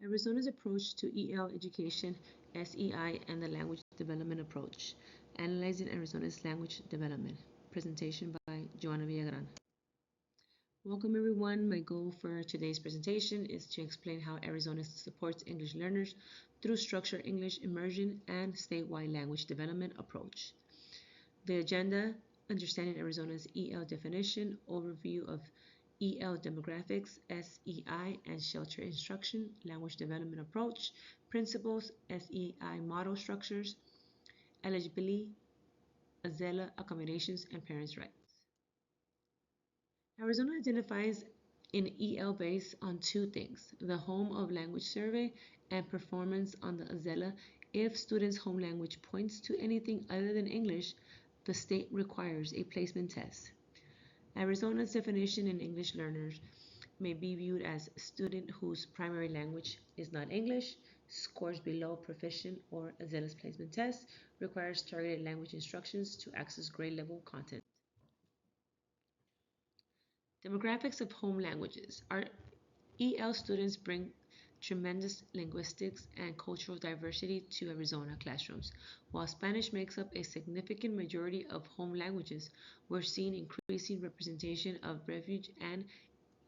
Arizona's approach to EL education, SEI, and the language development approach. Analyzing Arizona's language development. Presentation by Joanna Villagran. Welcome everyone. My goal for today's presentation is to explain how Arizona supports English learners through structured English immersion and statewide language development approach. The agenda: understanding Arizona's EL definition, overview of EL demographics, SEI, and shelter instruction, language development approach, principles, SEI model structures, eligibility, AZELA accommodations, and parents' rights. Arizona identifies in EL based on two things: the home of language survey and performance on the AZELA. If students' home language points to anything other than English, the state requires a placement test. Arizona's definition in English learners may be viewed as student whose primary language is not English, scores below proficient, or AZELA's placement test, requires targeted language instructions to access grade level content. Demographics of home languages. Our EL students bring tremendous linguistics and cultural diversity to Arizona classrooms. While Spanish makes up a significant majority of home languages, we're seeing increasing representation of refugee and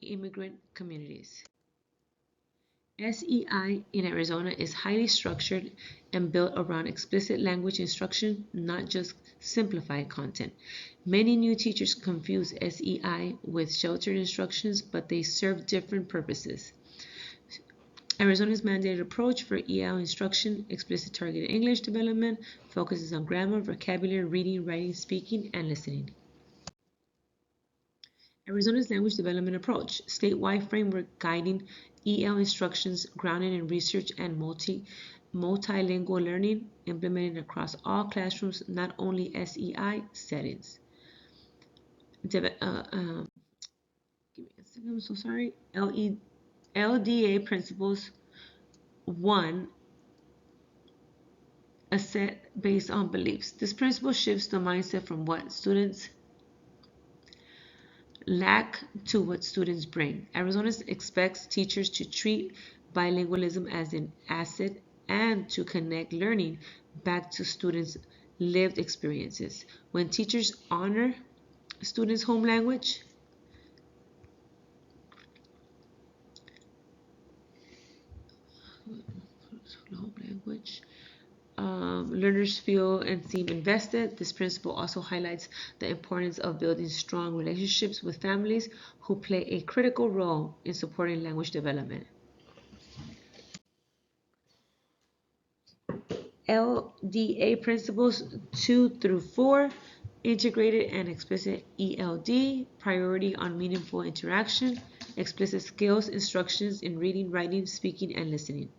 immigrant communities. SEI in Arizona is highly structured and built around explicit language instruction, not just simplified content. Many new teachers confuse SEI with sheltered instructions, but they serve different purposes. Arizona's mandated approach for EL instruction, explicit targeted English development, focuses on grammar, vocabulary, reading, writing, speaking, and listening. Arizona's language development approach, statewide framework guiding EL instructions grounded in research and multilingual learning, implemented across all classrooms, not only SEI settings. Give me a second, I'm so sorry. LDA principles. 1. A set based on beliefs. This principle shifts the mindset from what students lack to what students bring. Arizona expects teachers to treat bilingualism as an asset and to connect learning back to students' lived experiences. When teachers honor students' home language, learners feel and seem invested. This principle also highlights the importance of building strong relationships with families who play a critical role in supporting language development. LDA principles 2 through 4, integrated and explicit ELD, priority on meaningful interaction, explicit skills instructions in reading, writing, speaking, and listening.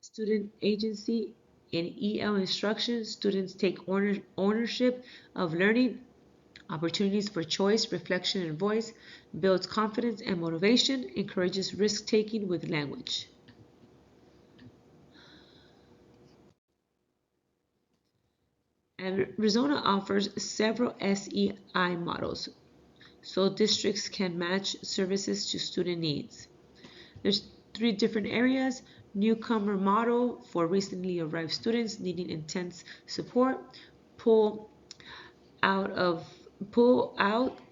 Student agency in EL instruction, students take ownership of learning, opportunities for choice, reflection, and voice, builds confidence and motivation, encourages risk-taking with language. Arizona offers several SEI models, so districts can match services to student needs. There's 3 different areas: newcomer model for recently arrived students needing intense support, pull out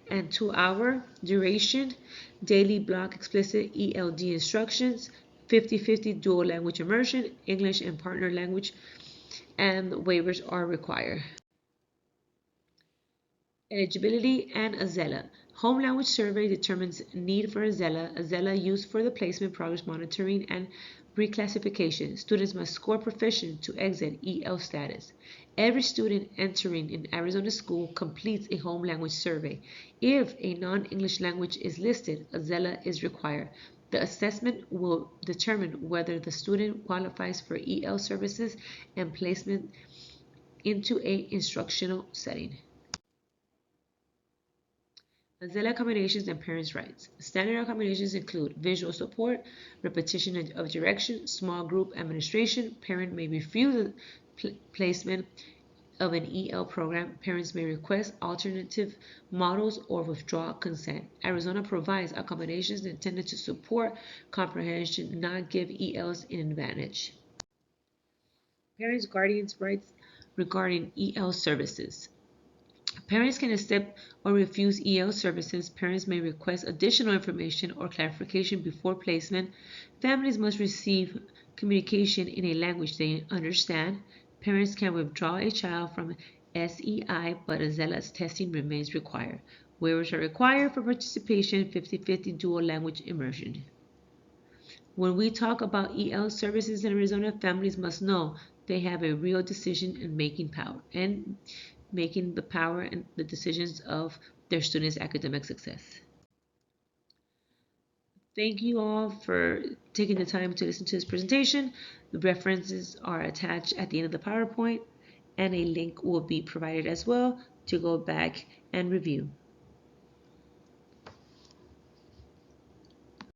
and 2-hour duration, daily block explicit ELD instructions, 50-50 dual language immersion, English and partner language, and waivers are required. Eligibility and AZELA. Home language survey determines need for AZELA. AZELA used for the placement, progress monitoring, and reclassification. Students must score proficient to exit EL status. Every student entering an Arizona school completes a home language survey. If a non-English language is listed, AZELA is required. The assessment will determine whether the student qualifies for EL services and placement into an instructional setting. AZELA accommodations and parents' rights. Standard accommodations include visual support, repetition of direction, small group administration. Parent may refuse placement of an EL program, parents may request alternative models or withdraw consent. Arizona provides accommodations intended to support comprehension, not give ELs an advantage. Parents' guardians' rights regarding EL services. Parents can accept or refuse EL services. Parents may request additional information or clarification before placement. Families must receive communication in a language they understand. Parents can withdraw a child from SEI, but a zealous testing remains required. Waivers are required for participation, 50-50 dual language immersion. When we talk about EL services in Arizona, families must know they have a real decision in making power and making the power and the decisions of their students' academic success. Thank you all for taking the time to listen to this presentation. The references are attached at the end of the PowerPoint, and a link will be provided as well to go back and review.